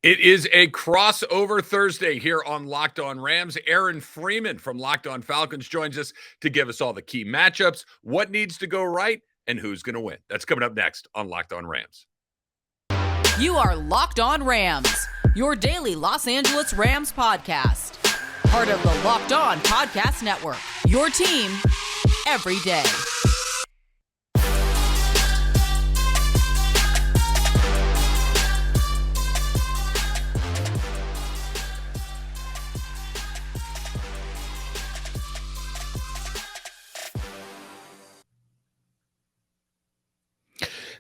It is a crossover Thursday here on Locked On Rams. Aaron Freeman from Locked On Falcons joins us to give us all the key matchups, what needs to go right, and who's going to win. That's coming up next on Locked On Rams. You are Locked On Rams, your daily Los Angeles Rams podcast. Part of the Locked On Podcast Network, your team every day.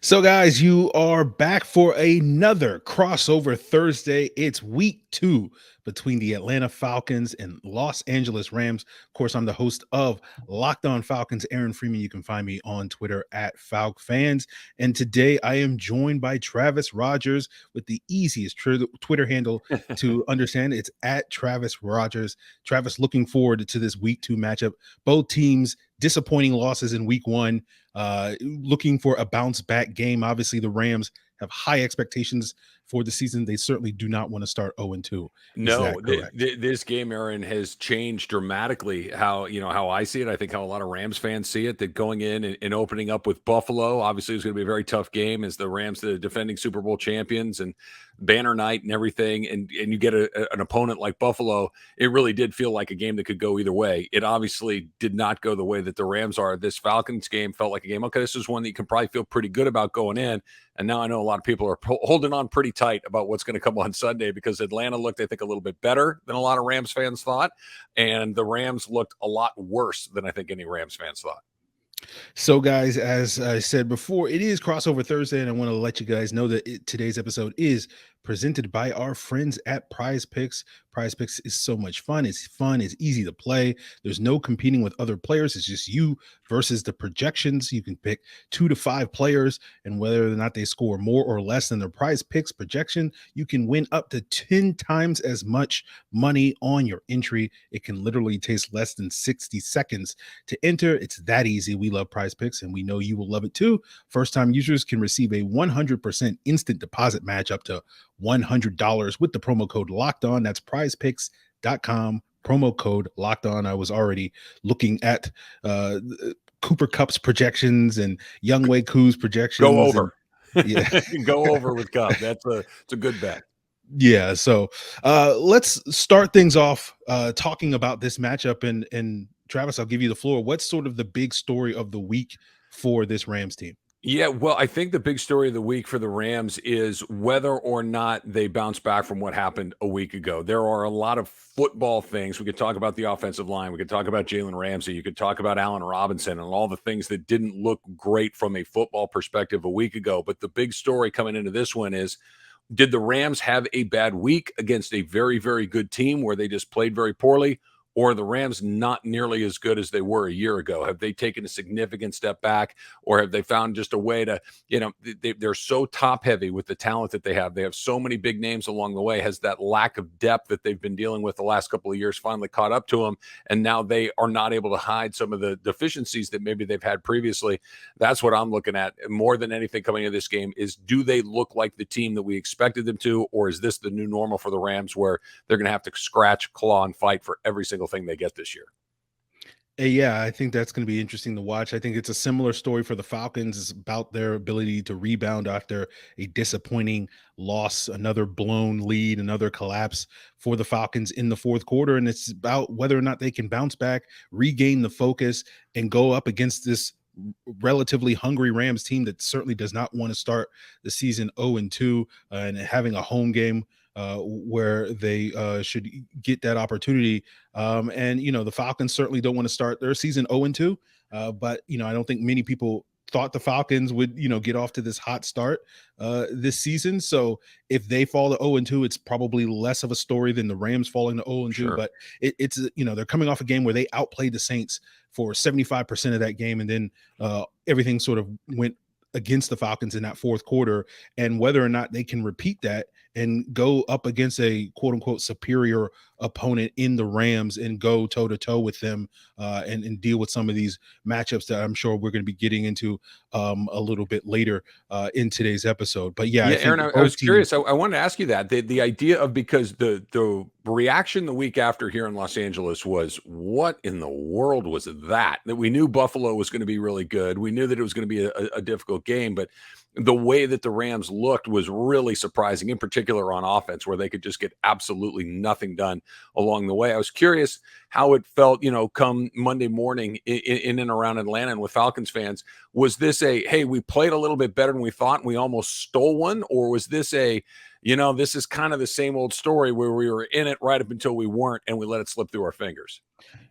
So, guys, you are back for another crossover Thursday. It's week 2 between the Atlanta Falcons and Los Angeles Rams. Of course, I'm the host of Locked On Falcons, Aaron Freeman. You can find me on Twitter at FalcFans. And today I am joined by Travis Rogers with the easiest Twitter handle to understand. It's at Travis Rogers. Travis, looking forward to this week 2 matchup. Both teams disappointing losses in week 1. Looking for a bounce back game. Obviously, the Rams have high expectations for the season. They certainly do not want to start 0-2. No, this game, Aaron, has changed dramatically how I see it. I think how a lot of Rams fans see it, that going in and opening up with Buffalo, obviously, it's going to be a very tough game as the Rams, the defending Super Bowl champions, and banner night and everything, and you get an opponent like Buffalo. It really did feel like a game that could go either way. It obviously did not go the way that the Rams are. This Falcons game felt like a game, okay, this is one that you can probably feel pretty good about going in, and now I know a lot of people are holding on pretty tight about what's going to come on Sunday, because Atlanta looked, I think, a little bit better than a lot of Rams fans thought, and the Rams looked a lot worse than I think any Rams fans thought. So, guys, as I said before, it is crossover Thursday, and I want to let you guys know that today's episode is presented by our friends at Prize Picks. Prize Picks is so much fun. It's easy to play. There's no competing with other players. It's just you versus the projections. You can pick 2 to 5 players, and whether or not they score more or less than their Prize Picks projection, you can win up to 10 times as much money on your entry. It can literally take less than 60 seconds to enter. It's that easy. We love Prize Picks, and we know you will love it too. First-time users can receive a 100% instant deposit match up to $100 with the promo code Locked On. That's prizepicks.com, promo code Locked On. I was already looking at Cooper Kupp's projections and Younghoe Koo's projections. Go over. Yeah. Go over with Kupp. It's a good bet. Yeah, so let's start things off talking about this matchup. And Travis, I'll give you the floor. What's sort of the big story of the week for this Rams team? Yeah, well, I think the big story of the week for the Rams is whether or not they bounce back from what happened a week ago. There are a lot of football things. We could talk about the offensive line. We could talk about Jalen Ramsey. You could talk about Allen Robinson and all the things that didn't look great from a football perspective a week ago. But the big story coming into this one is, did the Rams have a bad week against a very, very good team where they just played very poorly? Or are the Rams not nearly as good as they were a year ago? Have they taken a significant step back, or have they found just a way to, they're so top heavy with the talent that they have. They have so many big names along the way. Has that lack of depth that they've been dealing with the last couple of years finally caught up to them? And now they are not able to hide some of the deficiencies that maybe they've had previously. That's what I'm looking at more than anything coming into this game is, do they look like the team that we expected them to, or is this the new normal for the Rams where they're going to have to scratch, claw, and fight for every single thing they get this year? Yeah, I think that's going to be interesting to watch. I think it's a similar story for the Falcons. It's about their ability to rebound after a disappointing loss, another blown lead, another collapse for the Falcons in the fourth quarter. And it's about whether or not they can bounce back, regain the focus, and go up against this relatively hungry Rams team that certainly does not want to start the season 0-2 and having a home game where they should get that opportunity. And, the Falcons certainly don't want to start their season 0-2. But, I don't think many people thought the Falcons would, get off to this hot start this season. So if they fall to 0-2, it's probably less of a story than the Rams falling to 0-2. Sure. But it's they're coming off a game where they outplayed the Saints for 75% of that game. And then everything sort of went against the Falcons in that fourth quarter, and whether or not they can repeat that and go up against a quote unquote superior opponent in the Rams and go toe to toe with them and deal with some of these matchups that I'm sure we're going to be getting into a little bit later in today's episode. But yeah, I Yeah, think Aaron, I both was teams. curious. I wanted to ask you that the idea of, because the reaction the week after here in Los Angeles was, what in the world was that? That we knew Buffalo was going to be really good. We knew that it was going to be a difficult game, but the way that the Rams looked was really surprising, in particular on offense, where they could just get absolutely nothing done along the way. I was curious how it felt, come Monday morning in and around Atlanta and with Falcons fans. Was this a, hey, we played a little bit better than we thought and we almost stole one? Or was this a, this is kind of the same old story where we were in it right up until we weren't and we let it slip through our fingers?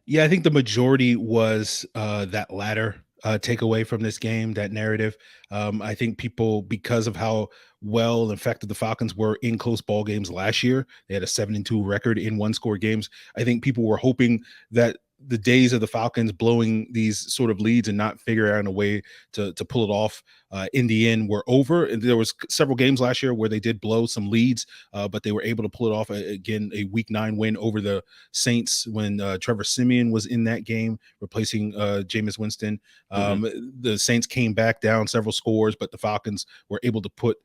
Yeah, I think the majority was that latter takeaway from this game, that narrative. I think people, because of how well and effective the Falcons were in close ball games last year, they had a 7-2 record in one-score games. I think people were hoping that the days of the Falcons blowing these sort of leads and not figuring out a way to pull it off in the end were over. And there was several games last year where they did blow some leads, but they were able to pull it off again, a week 9 win over the Saints when Trevor Siemian was in that game, replacing Jameis Winston. The Saints came back down several scores, but the Falcons were able to put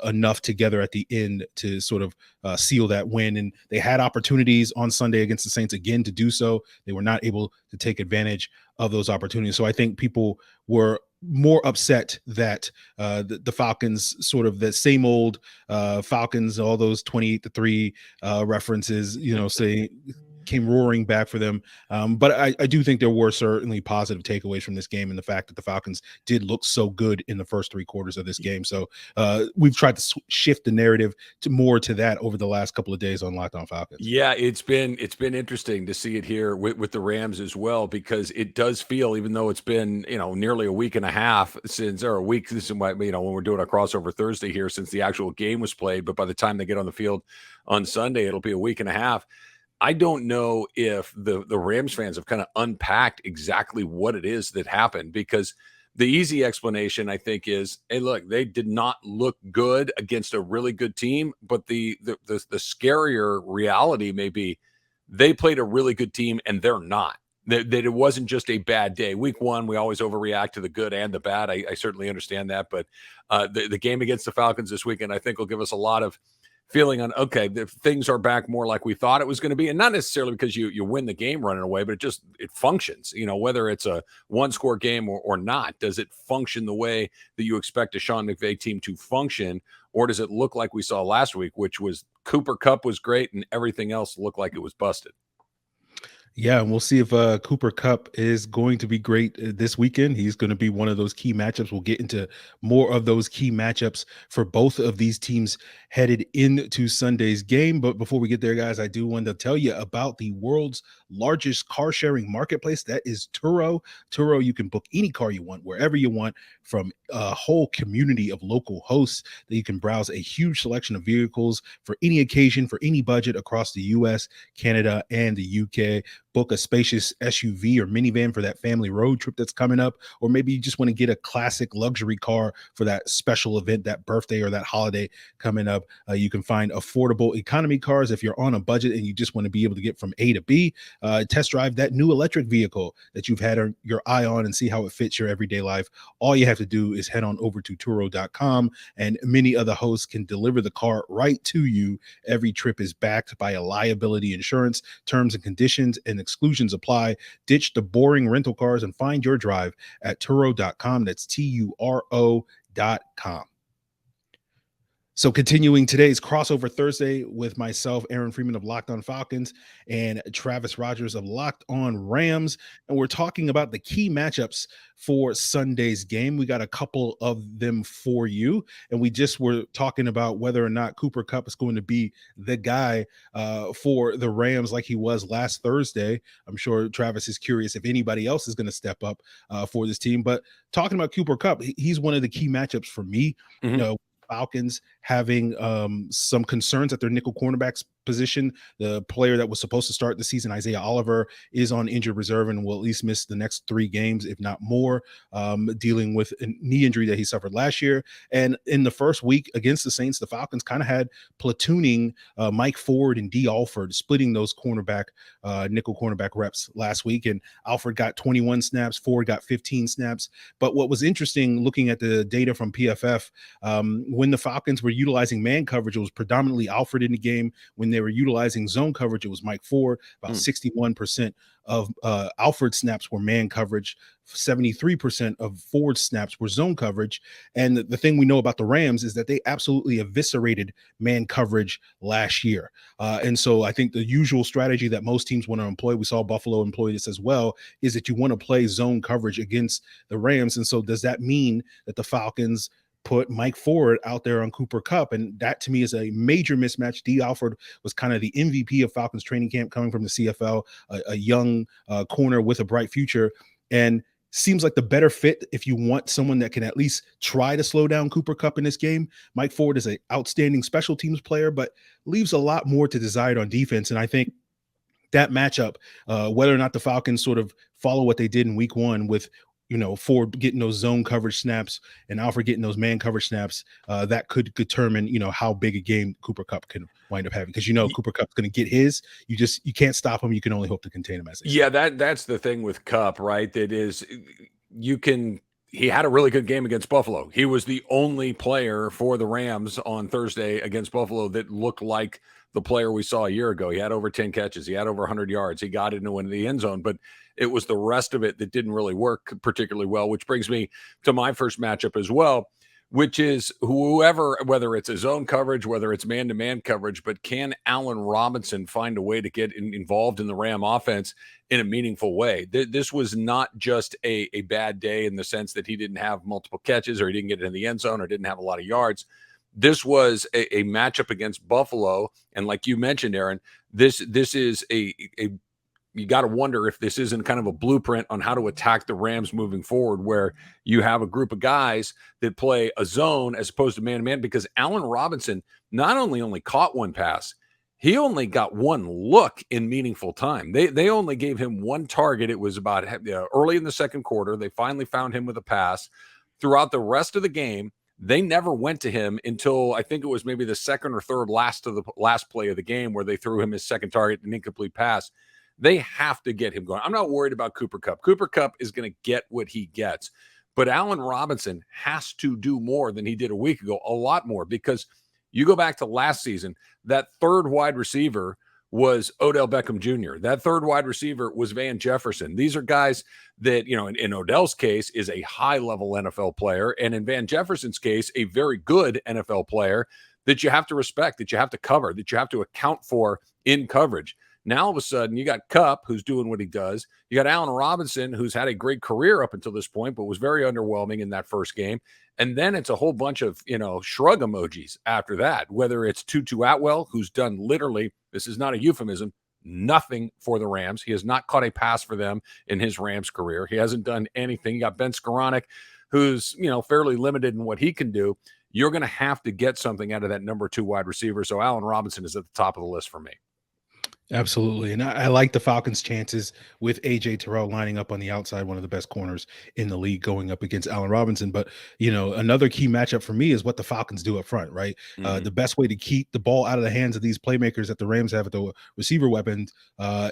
enough together at the end to sort of seal that win. And they had opportunities on Sunday against the Saints again to do so. They were not able to take advantage of those opportunities. So I think people were more upset that the Falcons, sort of the same old Falcons, all those 28-3 references, say, came roaring back for them. But I do think there were certainly positive takeaways from this game, and the fact that the Falcons did look so good in the first 3 quarters of this game. So we've tried to shift the narrative to that over the last couple of days on Locked On Falcons. Yeah, it's been interesting to see it here with the Rams as well, because it does feel, even though it's been nearly a week and a half since, or a week since, when we're doing a crossover Thursday here, since the actual game was played, but by the time they get on the field on Sunday, it'll be a week and a half. I don't know if the Rams fans have kind of unpacked exactly what it is that happened, because the easy explanation, I think, is, hey, look, they did not look good against a really good team, but the scarier reality may be they played a really good team and they're not. That it wasn't just a bad day. Week 1, we always overreact to the good and the bad. I certainly understand that, but the game against the Falcons this weekend, I think, will give us a lot of feeling on, okay, the things are back more like we thought it was going to be, and not necessarily because you win the game running away, but it functions, whether it's a 1-score game or not. Does it function the way that you expect a Sean McVay team to function, or does it look like we saw last week, which was Cooper Kupp was great and everything else looked like it was busted? Yeah, and we'll see if Cooper Kupp is going to be great this weekend. He's going to be one of those key matchups. We'll get into more of those key matchups for both of these teams headed into Sunday's game. But before we get there, guys, I do want to tell you about the world's largest car sharing marketplace. That is Turo. Turo, you can book any car you want, wherever you want, from a whole community of local hosts that you can browse a huge selection of vehicles for any occasion, for any budget across the US, Canada, and the UK. Book a spacious SUV or minivan for that family road trip that's coming up, or maybe you just want to get a classic luxury car for that special event, that birthday or that holiday coming up. You can find affordable economy cars if you're on a budget and you just want to be able to get from A to B. Test drive that new electric vehicle that you've had your eye on and see how it fits your everyday life. All you have to do is head on over to Turo.com, and many other hosts can deliver the car right to you. Every trip is backed by a liability insurance. Terms and conditions and exclusions apply. Ditch the boring rental cars and find your drive at Turo.com. That's Turo.com. So continuing today's crossover Thursday with myself, Aaron Freeman of Locked On Falcons, and Travis Rogers of Locked On Rams. And we're talking about the key matchups for Sunday's game. We got a couple of them for you. And we just were talking about whether or not Cooper Kupp is going to be the guy for the Rams like he was last Thursday. I'm sure Travis is curious if anybody else is going to step up for this team. But talking about Cooper Kupp, he's one of the key matchups for me. Falcons having some concerns at their nickel cornerbacks position. The player that was supposed to start the season, Isaiah Oliver, is on injured reserve and will at least miss the next 3 games, if not more, dealing with a knee injury that he suffered last year. And in the first week against the Saints, the Falcons kind of had platooning Mike Ford and D. Alford, splitting those nickel cornerback reps last week. And Alford got 21 snaps, Ford got 15 snaps. But what was interesting looking at the data from PFF, when the Falcons were utilizing man coverage, it was predominantly Alford in the game. When they were utilizing zone coverage, it was Mike Ford. About 61% of Alford snaps were man coverage. 73% of Ford snaps were zone coverage. And the thing we know about the Rams is that they absolutely eviscerated man coverage last year. And so I think the usual strategy that most teams want to employ, we saw Buffalo employ this as well, is that you want to play zone coverage against the Rams. And so does that mean that the Falcons put Mike Ford out there on Cooper Kupp? And that to me is a major mismatch. D. Alford was kind of the MVP of Falcons training camp, coming from the CFL, a young corner with a bright future. And seems like the better fit if you want someone that can at least try to slow down Cooper Kupp in this game. Mike Ford is an outstanding special teams player, but leaves a lot more to desired on defense. And I think that matchup, whether or not the Falcons sort of follow what they did in week 1 with, Ford getting those zone coverage snaps and Alfred getting those man coverage snaps, that could determine, how big a game Cooper Kupp can wind up having. Because Cooper Kupp's going to get his. You can't stop him. You can only hope to contain him. That's the thing with Kupp, right? That is, he had a really good game against Buffalo. He was the only player for the Rams on Thursday against Buffalo that looked like the player we saw a year ago. He had over 10 catches. He had over 100 yards. He got into the end zone, but it was the rest of it that didn't really work particularly well, which brings me to my first matchup as well, which is whoever, whether it's a zone coverage, whether it's man-to-man coverage, but can Allen Robinson find a way to get involved in the Ram offense in a meaningful way? This was not just a bad day in the sense that he didn't have multiple catches or he didn't get in the end zone or didn't have a lot of yards. This was a matchup against Buffalo. And like you mentioned, Aaron, this is you got to wonder if this isn't kind of a blueprint on how to attack the Rams moving forward, where you have a group of guys that play a zone as opposed to man-to-man, because Allen Robinson not only caught one pass, he only got one look in meaningful time. They only gave him one target. It was about early in the second quarter. They finally found him with a pass. Throughout the rest of the game, they never went to him until I think it was maybe the second or third last play of the game, where they threw him his second target, an incomplete pass. They have to get him going. I'm not worried about Cooper Kupp. Cooper Kupp is going to get what he gets. But Allen Robinson has to do more than he did a week ago, a lot more, because you go back to last season, that third wide receiver was Odell Beckham Jr. That third wide receiver was Van Jefferson. These are guys that, in Odell's case, is a high-level NFL player, and in Van Jefferson's case, a very good NFL player that you have to respect, that you have to cover, that you have to account for in coverage. Now, all of a sudden, you got Kupp, who's doing what he does. You got Allen Robinson, who's had a great career up until this point, but was very underwhelming in that first game. And then it's a whole bunch of, shrug emojis after that, whether it's Tutu Atwell, who's done literally, this is not a euphemism, nothing for the Rams. He has not caught a pass for them in his Rams career. He hasn't done anything. You got Ben Skoranek, who's, fairly limited in what he can do. You're going to have to get something out of that number 2 wide receiver. So Allen Robinson is at the top of the list for me. Absolutely. And I like the Falcons' chances with A.J. Terrell lining up on the outside, one of the best corners in the league, going up against Allen Robinson. But, another key matchup for me is what the Falcons do up front, right? The best way to keep the ball out of the hands of these playmakers that the Rams have at the receiver weapons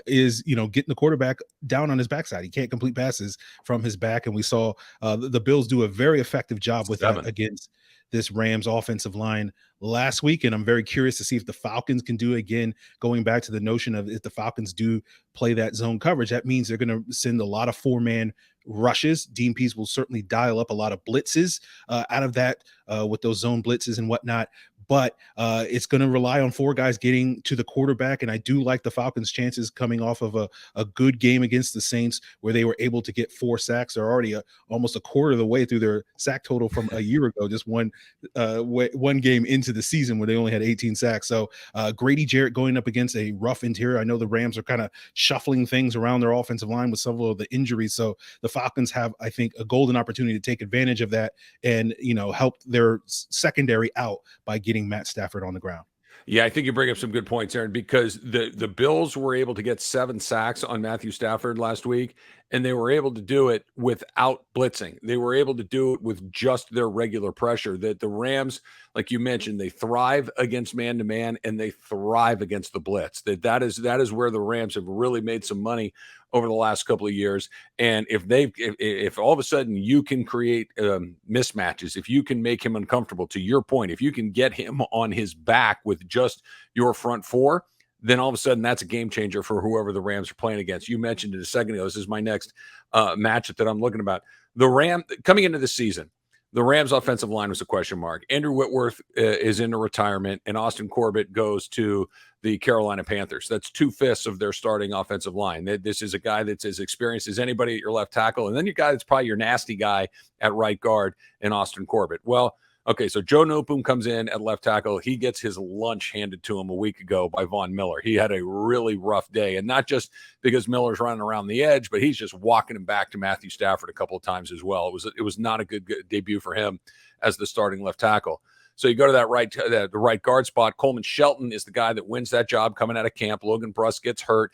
is, getting the quarterback down on his backside. He can't complete passes from his back. And we saw the Bills do a very effective job with that against this Rams offensive line last week. And I'm very curious to see if the Falcons can do it again, going back to the notion of if the Falcons do play that zone coverage, that means they're going to send a lot of 4-man rushes. Dean Pease will certainly dial up a lot of blitzes out of that with those zone blitzes and whatnot. But it's going to rely on 4 guys getting to the quarterback. And I do like the Falcons' chances coming off of a good game against the Saints, where they were able to get 4 sacks. They're already almost a quarter of the way through their sack total from a year ago, just one game into the season where they only had 18 sacks. So Grady Jarrett going up against a rough interior. I know the Rams are kind of shuffling things around their offensive line with several of the injuries. So the Falcons have, I think, a golden opportunity to take advantage of that and, help their secondary out by getting Matt Stafford on the ground. Yeah, I think you bring up some good points, Aaron, because the Bills were able to get 7 sacks on Matthew Stafford last week, and they were able to do it without blitzing. They were able to do it with just their regular pressure. That the Rams, like you mentioned, they thrive against man-to-man and they thrive against the blitz. That is where the Rams have really made some money over the last couple of years. And if all of a sudden you can create mismatches, if you can make him uncomfortable, to your point, if you can get him on his back with just your front four, then all of a sudden that's a game changer for whoever the Rams are playing against. You mentioned it a second ago. This is my next matchup that I'm looking about. The Ram coming into the season, the Rams offensive line was a question mark. Andrew Whitworth is into retirement, and Austin Corbett goes to the Carolina Panthers. That's 2/5 of their starting offensive line. This is a guy that's as experienced as anybody at your left tackle, and then your guy that's probably your nasty guy at right guard in Austin Corbett. Well, okay, so Joe Noteboom comes in at left tackle. He gets his lunch handed to him a week ago by Von Miller. He had a really rough day, and not just because Miller's running around the edge, but he's just walking him back to Matthew Stafford a couple of times as well. It was not a good debut for him as the starting left tackle. So you go to the right guard spot. Coleman Shelton is the guy that wins that job coming out of camp. Logan Bruss gets hurt.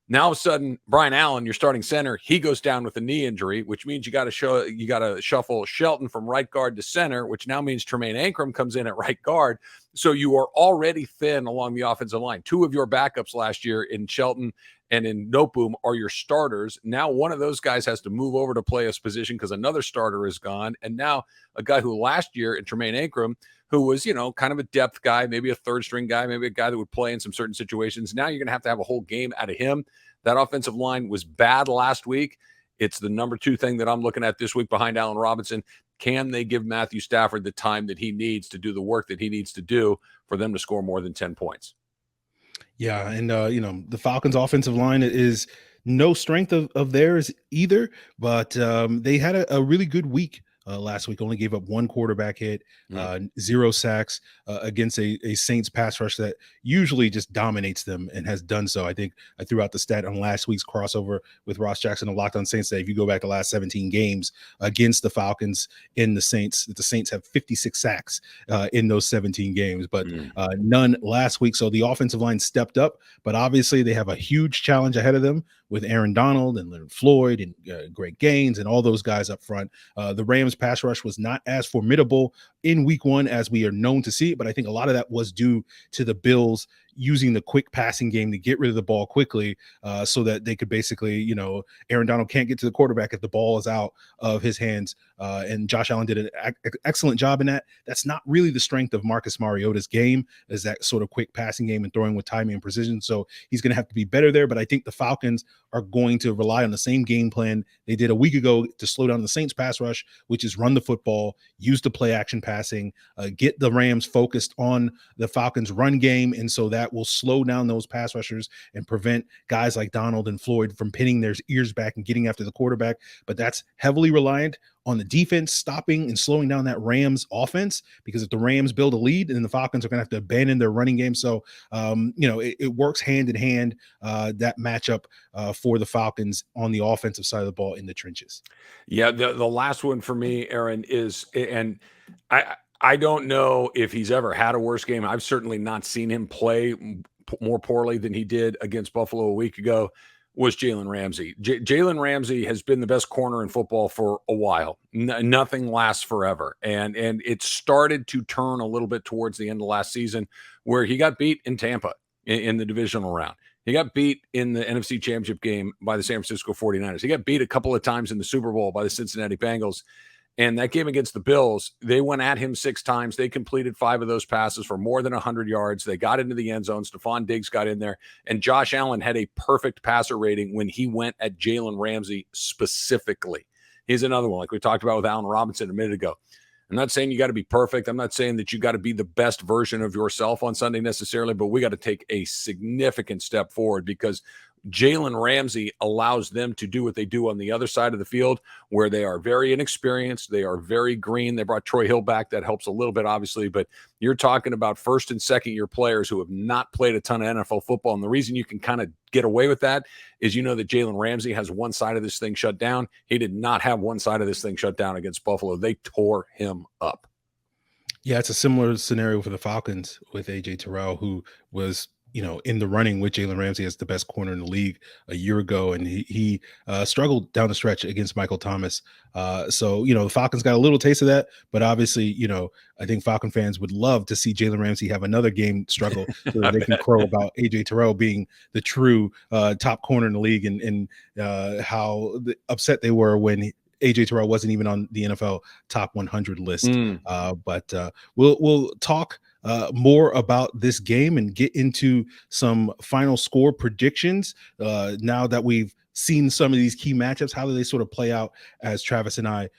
Now, all of a sudden, Brian Allen, your starting center, he goes down with a knee injury, which means you got to shuffle Shelton from right guard to center, which now means Tremaine Ankrum comes in at right guard. So you are already thin along the offensive line. 2 of your backups last year in Shelton and in Noteboom are your starters. Now one of those guys has to move over to play his position because another starter is gone. And now a guy who last year in Tremaine Ankrum, who was, kind of a depth guy, maybe a third string guy, maybe a guy that would play in some certain situations. Now you're going to have a whole game out of him. That offensive line was bad last week. It's the number 2 thing that I'm looking at this week behind Allen Robinson. Can they give Matthew Stafford the time that he needs to do the work that he needs to do for them to score more than 10 points? Yeah, and the Falcons' offensive line is no strength of theirs either, but they had a really good week last week. Only gave up 1 quarterback hit, 0 sacks against a Saints pass rush that usually just dominates them and has done so. I think I threw out the stat on last week's crossover with Ross Jackson of Locked On Saints that if you go back the last 17 games against the Falcons in the Saints have 56 sacks in those 17 games, but none last week. So the offensive line stepped up, but obviously they have a huge challenge ahead of them with Aaron Donald and Leonard Floyd and Greg Gaines and all those guys up front. The Rams pass rush was not as formidable in week 1 as we are known to see, but I think a lot of that was due to the Bills using the quick passing game to get rid of the ball quickly so that they could basically, Aaron Donald can't get to the quarterback if the ball is out of his hands. And Josh Allen did an excellent job in that. That's not really the strength of Marcus Mariota's game, is that sort of quick passing game and throwing with timing and precision. So he's going to have to be better there. But I think the Falcons are going to rely on the same game plan they did a week ago to slow down the Saints pass rush, which is run the football, use the play action passing, get the Rams focused on the Falcons run game. And so that will slow down those pass rushers and prevent guys like Donald and Floyd from pinning their ears back and getting after the quarterback. But that's heavily reliant on the defense stopping and slowing down that Rams offense, because if the Rams build a lead, then the Falcons are going to have to abandon their running game. So, it works hand in hand, that matchup for the Falcons on the offensive side of the ball in the trenches. Yeah, the last one for me, Aaron, is, and I don't know if he's ever had a worse game. I've certainly not seen him play more poorly than he did against Buffalo a week ago, was Jalen Ramsey. Jalen Ramsey has been the best corner in football for a while. Nothing lasts forever. And it started to turn a little bit towards the end of last season, where he got beat in Tampa in the divisional round. He got beat in the NFC Championship game by the San Francisco 49ers. He got beat a couple of times in the Super Bowl by the Cincinnati Bengals. And that game against the Bills, they went at him 6 times. They completed 5 of those passes for more than 100 yards. They got into the end zone. Stephon Diggs got in there. And Josh Allen had a perfect passer rating when he went at Jalen Ramsey specifically. He's another one, like we talked about with Allen Robinson a minute ago. I'm not saying you got to be perfect. I'm not saying that you got to be the best version of yourself on Sunday necessarily, but we got to take a significant step forward, because Jalen Ramsey allows them to do what they do on the other side of the field, where they are very inexperienced. They are very green. They brought Troy Hill back. That helps a little bit, obviously, but you're talking about first and second year players who have not played a ton of NFL football. And the reason you can kind of get away with that is that Jalen Ramsey has one side of this thing shut down. He did not have one side of this thing shut down against Buffalo. They tore him up. Yeah, it's a similar scenario for the Falcons with AJ Terrell, who was, in the running with Jalen Ramsey as the best corner in the league a year ago, and he struggled down the stretch against Michael Thomas. So the Falcons got a little taste of that, but obviously, I think Falcon fans would love to see Jalen Ramsey have another game struggle so that I they can bet. crow about AJ Terrell being the true top corner in the league, and how upset they were when AJ Terrell wasn't even on the NFL top 100 list. Mm. But we'll talk more about this game and get into some final score predictions now that we've seen some of these key matchups. How do they sort of play out as Travis and I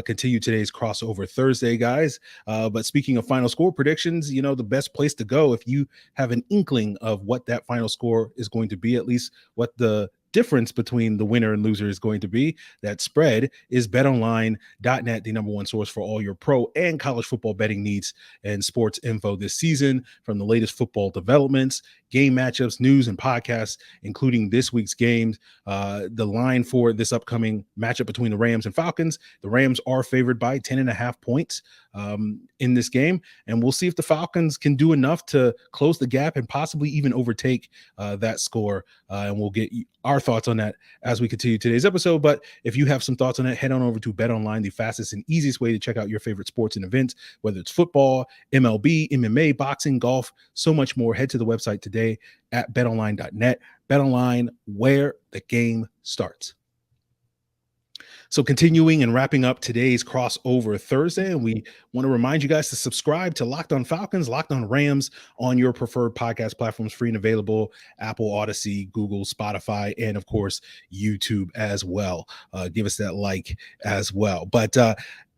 continue today's crossover Thursday, guys? But speaking of final score predictions, the best place to go if you have an inkling of what that final score is going to be, at least what the difference between the winner and loser is going to be. That spread is betonline.net, the number one source for all your pro and college football betting needs and sports info this season, from the latest football developments, game matchups, news, and podcasts, including this week's games. The line for this upcoming matchup between the Rams and Falcons: the Rams are favored by 10.5 points in this game, and we'll see if the Falcons can do enough to close the gap and possibly even overtake that score. And we'll get our thoughts on that as we continue today's episode. But if you have some thoughts on it, head on over to BetOnline, the fastest and easiest way to check out your favorite sports and events, whether it's football, MLB, MMA, boxing, golf, so much more. Head to the website today at betonline.net. BetOnline, where the game starts. So continuing and wrapping up today's crossover Thursday, and we want to remind you guys to subscribe to Locked On Falcons, Locked On Rams on your preferred podcast platforms, free and available: Apple, Odyssey, Google, Spotify, and of course, YouTube as well. Give us that like as well. But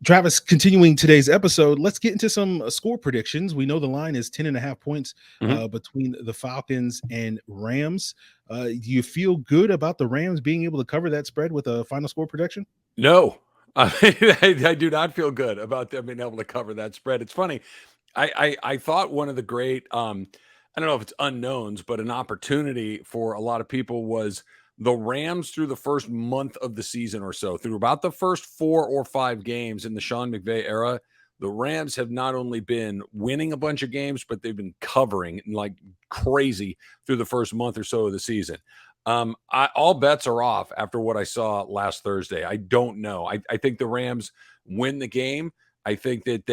Travis, continuing today's episode, let's get into some score predictions. We know the line is 10.5 points between the Falcons and Rams. Do you feel good about the Rams being able to cover that spread with a final score prediction? No, I do not feel good about them being able to cover that spread. It's funny. I thought one of the great, I don't know if it's unknowns, but an opportunity for a lot of people was the Rams through the first month of the season or so, through about the first 4 or 5 games in the Sean McVay era. The Rams have not only been winning a bunch of games, but they've been covering like crazy through the first month or so of the season. All bets are off after what I saw last Thursday. I don't know. I think the Rams win the game. I think that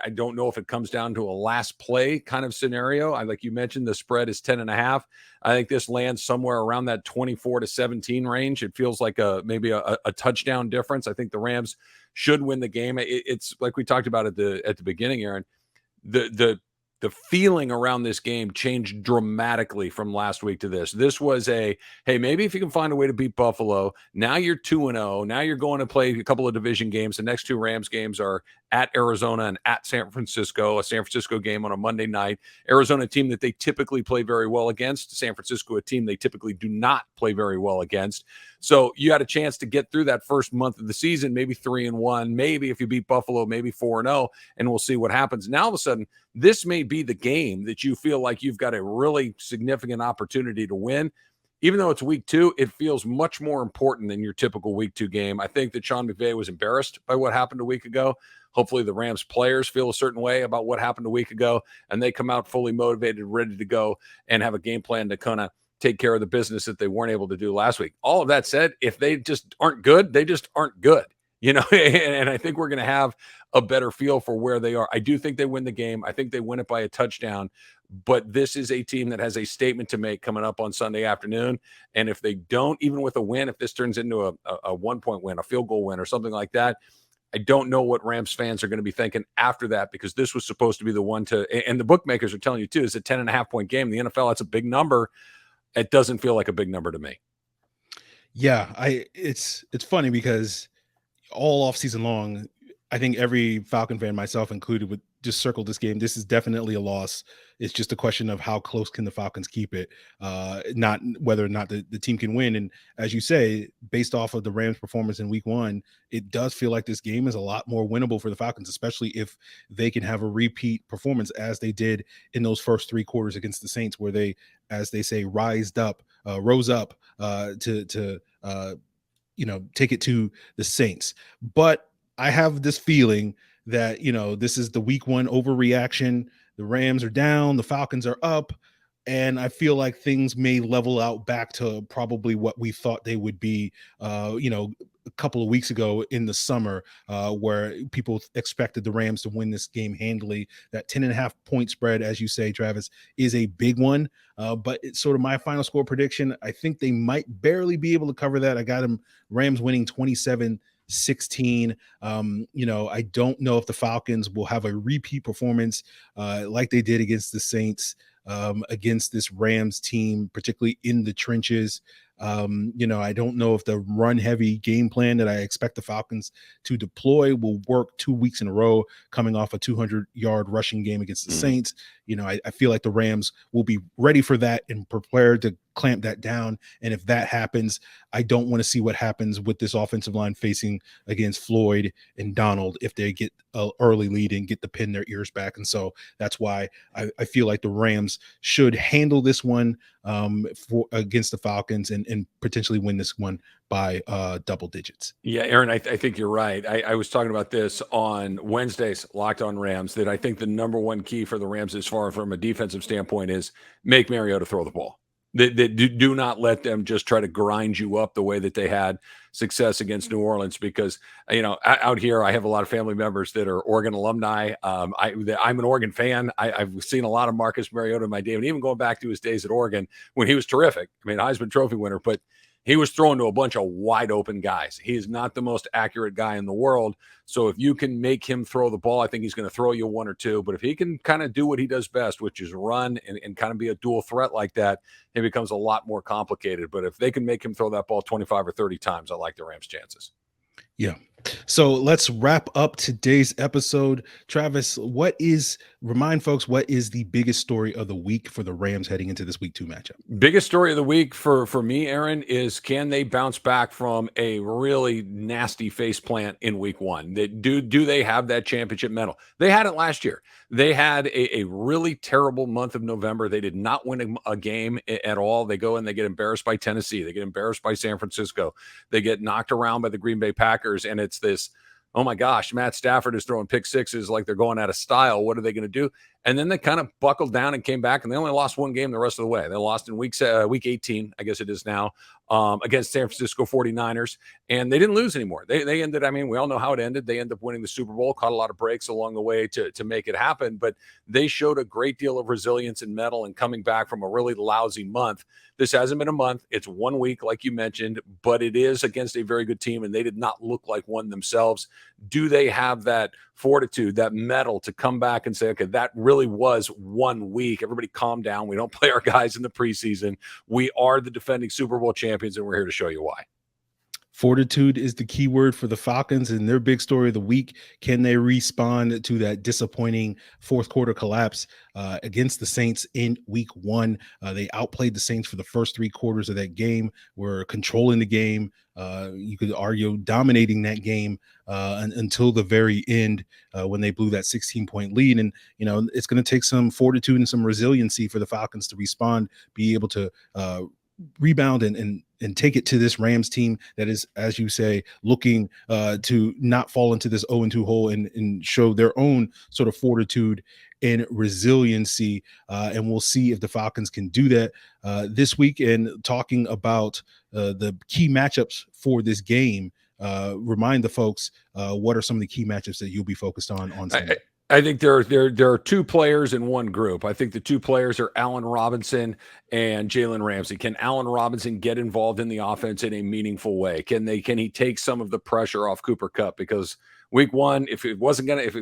I don't know if it comes down to a last play kind of scenario. Like you mentioned, the spread is 10.5. I think this lands somewhere around that 24-17 range. It feels like maybe a touchdown difference. I think the Rams should win the game. It's like we talked about at the beginning, Aaron. The feeling around this game changed dramatically from last week to this. This was hey, maybe if you can find a way to beat Buffalo, now you're 2-0. Now you're going to play a couple of division games. The next 2 Rams games are at Arizona and at San Francisco, a San Francisco game on a Monday night. Arizona, a team that they typically play very well against. San Francisco, a team they typically do not play very well against. So you had a chance to get through that first month of the season, maybe 3-1, maybe if you beat Buffalo, maybe 4-0, and we'll see what happens. Now, all of a sudden, this may be the game that you feel like you've got a really significant opportunity to win. Even though it's week 2, it feels much more important than your typical week 2 game. I think that Sean McVay was embarrassed by what happened a week ago. Hopefully the Rams players feel a certain way about what happened a week ago, and they come out fully motivated, ready to go, and have a game plan to kind of take care of the business that they weren't able to do last week. All of that said, if they just aren't good, they just aren't good. And I think we're going to have a better feel for where they are. I do think they win the game. I think they win it by a touchdown, but this is a team that has a statement to make coming up on Sunday afternoon. And if they don't, even with a win, if this turns into a 1-point win, a field goal win or something like that, I don't know what Rams fans are going to be thinking after that, because this was supposed to be the one and the bookmakers are telling you too, it's a 10.5 point game. The NFL, that's a big number. It doesn't feel like a big number to me. Yeah, it's funny because all off season long, I think every Falcon fan, myself included, would just circle this game. This is definitely a loss. It's just a question of how close can the Falcons keep it, not whether or not the team can win. And as you say, based off of the Rams' performance in week 1, it does feel like this game is a lot more winnable for the Falcons, especially if they can have a repeat performance as they did in those first 3 quarters against the Saints, where they, as they say, rose up to take it to the Saints. But I have this feeling that, this is the week one overreaction. The Rams are down, the Falcons are up. And I feel like things may level out back to probably what we thought they would be, a couple of weeks ago in the summer, where people expected the Rams to win this game handily. That 10.5 point spread, as you say, Travis, is a big one. But it's sort of my final score prediction. I think they might barely be able to cover that. I got them Rams winning 27-16. I don't know if the Falcons will have a repeat performance like they did against the Saints, against this Rams team, particularly in the trenches. I don't know if the run heavy game plan that I expect the Falcons to deploy will work 2 weeks in a row, coming off a 200-yard rushing game against the Saints. I feel like the Rams will be ready for that and prepared to clamp that down. And if that happens, I don't want to see what happens with this offensive line facing against Floyd and Donald if they get an early lead and get to pin their ears back. And so that's why I feel like the Rams should handle this one against the Falcons and potentially win this one by double digits. Yeah, Aaron, I think you're right. I was talking about this on Wednesday's Locked On Rams, that I think the number one key for the Rams as far from a defensive standpoint is make Mariota throw the ball. Do not let them just try to grind you up the way that they had success against New Orleans, because, out here, I have a lot of family members that are Oregon alumni. I'm an Oregon fan. I've seen a lot of Marcus Mariota in my day, and even going back to his days at Oregon when he was terrific. I mean, Heisman Trophy winner, but he was thrown to a bunch of wide open guys. He's not the most accurate guy in the world. So if you can make him throw the ball, I think he's going to throw you one or two. But if he can kind of do what he does best, which is run and kind of be a dual threat like that, it becomes a lot more complicated. But if they can make him throw that ball 25 or 30 times, I like the Rams' chances. Yeah. So let's wrap up today's episode. Travis, remind folks, what is the biggest story of the week for the Rams heading into this week 2 matchup? Biggest story of the week for me, Aaron, is can they bounce back from a really nasty face plant in week 1? Do they have that championship medal? They had it last year. They had a really terrible month of November. They did not win a game at all. They go and they get embarrassed by Tennessee. They get embarrassed by San Francisco. They get knocked around by the Green Bay Packers, and it's this, oh my gosh, Matt Stafford is throwing pick sixes like they're going out of style. What are they going to do? And then they kind of buckled down and came back, and they only lost one game the rest of the way. They lost in week 18, I guess it is now, against San Francisco 49ers, and they didn't lose anymore. They ended, we all know how it ended. They ended up winning the Super Bowl, caught a lot of breaks along the way to make it happen, but they showed a great deal of resilience and mettle and coming back from a really lousy month. This hasn't been a month. It's 1 week, like you mentioned, but it is against a very good team, and they did not look like one themselves. Do they have that fortitude, that mettle to come back and say, okay, that really was 1 week. Everybody calm down. We don't play our guys in the preseason. We are the defending Super Bowl champions, and we're here to show you why. Fortitude is the key word for the Falcons and their big story of the week. Can they respond to that disappointing fourth quarter collapse against the Saints in week 1? They outplayed the Saints for the first 3 quarters of that game, were controlling the game. You could argue dominating that game until the very end when they blew that 16-point lead. And, it's going to take some fortitude and some resiliency for the Falcons to respond, be able to rebound and take it to this Rams team that is, as you say, looking to not fall into this 0-2 hole and show their own sort of fortitude and resiliency. And we'll see if the Falcons can do that this week. And talking about the key matchups for this game, remind the folks what are some of the key matchups that you'll be focused on Sunday. I think there are 2 players in one group. I think the 2 players are Allen Robinson and Jalen Ramsey. Can Allen Robinson get involved in the offense in a meaningful way? Can he take some of the pressure off Cooper Kupp? Because week 1, if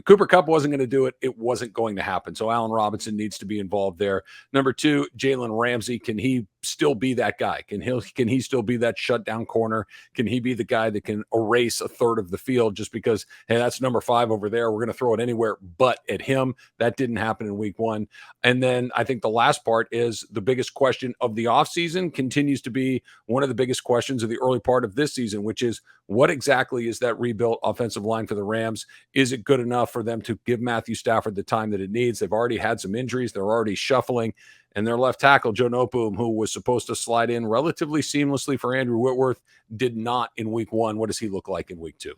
Cooper Kupp wasn't going to do it, it wasn't going to happen. So Allen Robinson needs to be involved there. Number 2, Jalen Ramsey. Can he still be that guy? Can he still be that shutdown corner? Can he be the guy that can erase a third of the field just because, hey, that's number 5 over there, we're going to throw it anywhere but at him? That didn't happen in week 1. And then I think the last part is the biggest question of the offseason continues to be one of the biggest questions of the early part of this season, which is what exactly is that rebuilt offensive line for the Rams? Is it good enough for them to give Matthew Stafford the time that it needs? They've already had some injuries. They're already shuffling. And their left tackle, Joe Noteboom, who was supposed to slide in relatively seamlessly for Andrew Whitworth, did not in week 1. What does he look like in week 2?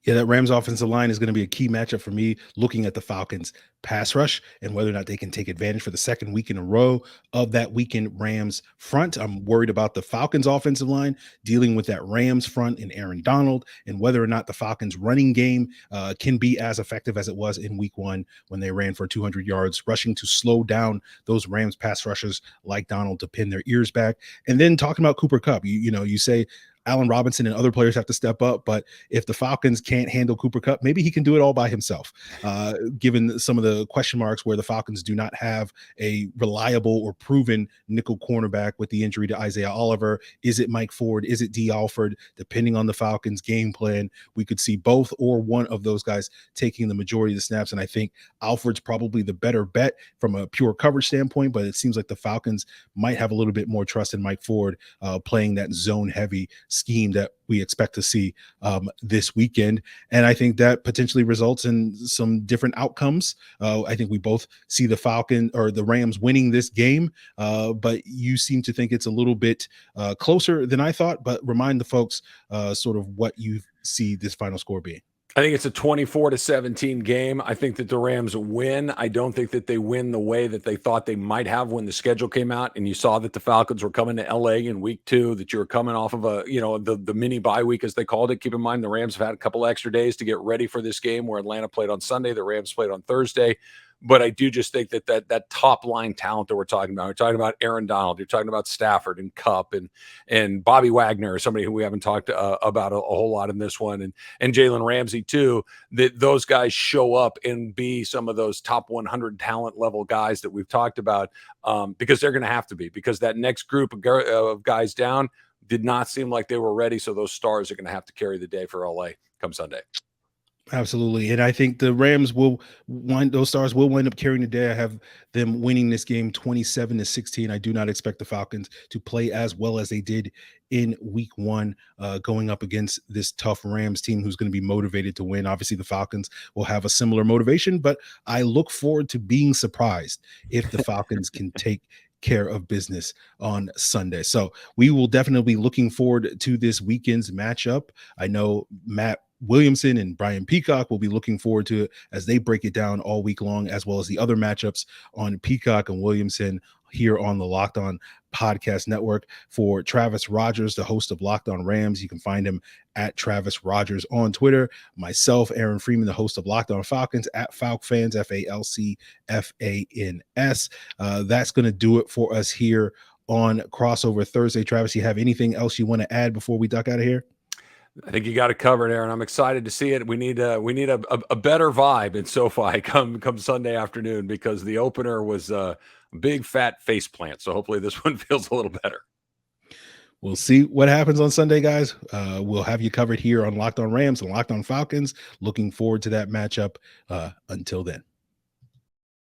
Yeah, that Rams offensive line is going to be a key matchup for me, looking at the Falcons pass rush and whether or not they can take advantage for the second week in a row of that weakened Rams front. I'm worried about the Falcons offensive line dealing with that Rams front and Aaron Donald, and whether or not the Falcons running game can be as effective as it was in week one when they ran for 200 yards, rushing to slow down those Rams pass rushers like Donald to pin their ears back. And then talking about Cooper Kupp, you say Allen Robinson and other players have to step up, but if the Falcons can't handle Cooper Kupp, maybe he can do it all by himself. Given some of the question marks where the Falcons do not have a reliable or proven nickel cornerback with the injury to Isaiah Oliver, is it Mike Ford? Is it D. Alford? Depending on the Falcons' game plan, we could see both or one of those guys taking the majority of the snaps. And I think Alford's probably the better bet from a pure coverage standpoint, but it seems like the Falcons might have a little bit more trust in Mike Ford playing that zone-heavy scheme that we expect to see this weekend. And I think that potentially results in some different outcomes. I think we both see the Falcon or the Rams winning this game, but you seem to think it's a little bit closer than I thought. But remind the folks sort of what you see this final score being. I think it's a 24-17 game. I think that the Rams win. I don't think that they win the way that they thought they might have when the schedule came out. And you saw that the Falcons were coming to LA in week 2, that you were coming off of the mini bye week, as they called it. Keep in mind, the Rams have had a couple extra days to get ready for this game where Atlanta played on Sunday. The Rams played on Thursday. But I do just think that top line talent that we're talking about Aaron Donald, you're talking about Stafford and Kupp and Bobby Wagner, somebody who we haven't talked about a whole lot in this one, and Jalen Ramsey too, that those guys show up and be some of those top 100 talent level guys that we've talked about, because they're going to have to be, because that next group of guys down did not seem like they were ready. So those stars are going to have to carry the day for LA come Sunday. Absolutely. And I think the Rams those stars will wind up carrying the day. I have them winning this game 27-16. I do not expect the Falcons to play as well as they did in week 1, going up against this tough Rams team who's going to be motivated to win. Obviously, the Falcons will have a similar motivation, but I look forward to being surprised if the Falcons can take care of business on Sunday. So we will definitely be looking forward to this weekend's matchup. I know Matt Williamson and Brian Peacock will be looking forward to it as they break it down all week long, as well as the other matchups on Peacock and Williamson here on the Locked On Podcast Network. For Travis Rogers, the host of Locked On Rams, you can find him at Travis Rogers on Twitter. Myself, Aaron Freeman, the host of Locked On Falcons, at FalcFans, FalcFans. That's going to do it for us here on Crossover Thursday. Travis, you have anything else you want to add before we duck out of here? I think you got it covered, Aaron. I'm excited to see it. We need a better vibe in SoFi come Sunday afternoon, because the opener was a big fat face plant. So hopefully this one feels a little better. We'll see what happens on Sunday, guys. We'll have you covered here on Locked On Rams and Locked On Falcons. Looking forward to that matchup. Until then.